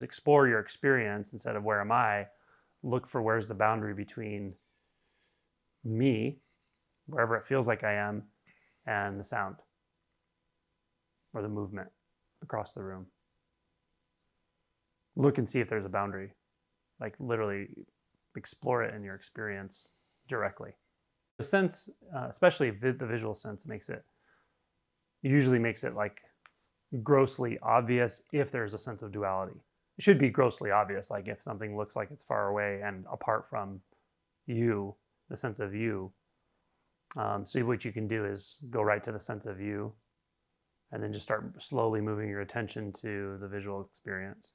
Explore your experience instead of where am I. Look for where's the boundary between me, wherever it feels like I am, and the sound or the movement across the room. Look and see if there's a boundary. Like literally explore it in your experience directly. The sense, especially the visual sense, usually makes it like grossly obvious if there's a sense of duality. It should be grossly obvious, like if something looks like it's far away and apart from you, the sense of you. So what you can do is go right to the sense of you and then just start slowly moving your attention to the visual experience.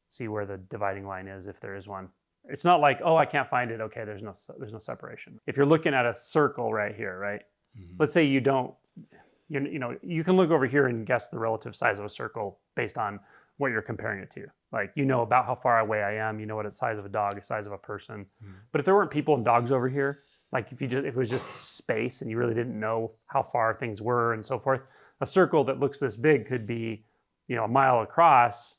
See where the dividing line is, if there is one. It's not like, oh, I can't find it. Okay, there's no separation. If you're looking at a circle right here, right? Mm-hmm. Let's say you don't, you can look over here and guess the relative size of a circle based on what you're comparing it to. Like, about how far away I am, what the size of a dog, the size of a person. Mm-hmm. But if there weren't people and dogs over here, like if it was just space and you really didn't know how far things were and so forth, a circle that looks this big could be, a mile across,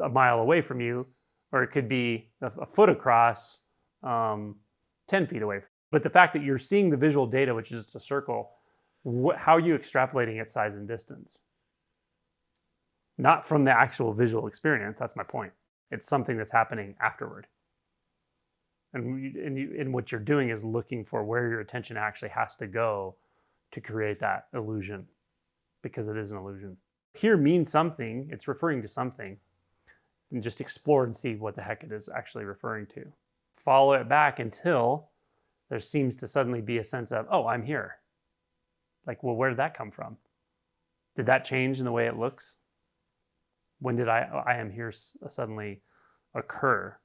a mile away from you, or it could be a foot across, 10 feet away. But the fact that you're seeing the visual data, which is just a circle, how are you extrapolating its size and distance? Not from the actual visual experience, that's my point. It's something that's happening afterward. And what you're doing is looking for where your attention actually has to go to create that illusion, because it is an illusion. Here means something, it's referring to something. And just explore and see what the heck it is actually referring to. Follow it back until there seems to suddenly be a sense of, oh, I'm here. Like, well, where did that come from? Did that change in the way it looks? When did I am here suddenly occur?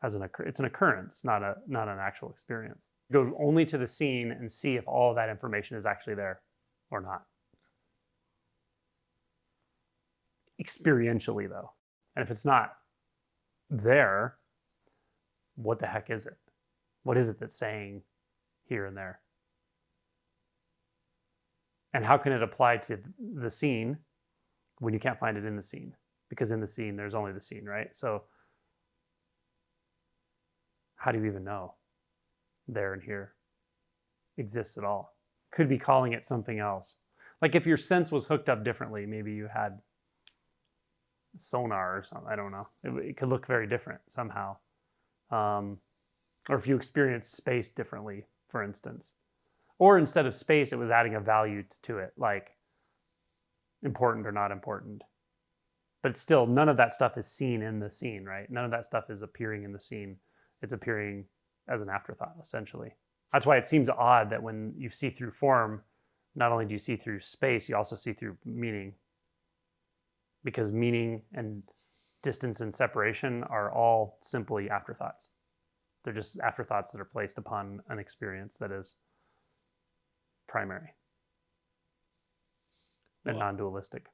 It's an occurrence, not an actual experience. Go only to the scene and see if all of that information is actually there or not. Experientially, though. And if it's not there, what the heck is it? What is it that's saying here and there? And how can it apply to the scene when you can't find it in the scene? Because in the scene, there's only the scene, right? So how do you even know there and here exists at all? Could be calling it something else. Like if your sense was hooked up differently, maybe you had sonar or something, I don't know. It could look very different somehow. Or if you experience space differently, for instance. Or instead of space, it was adding a value to it, like important or not important. But still, none of that stuff is seen in the scene, right? None of that stuff is appearing in the scene. It's appearing as an afterthought, essentially. That's why it seems odd that when you see through form, not only do you see through space, you also see through meaning. Because meaning and distance and separation are all simply afterthoughts. They're just afterthoughts that are placed upon an experience that is primary and non-dualistic.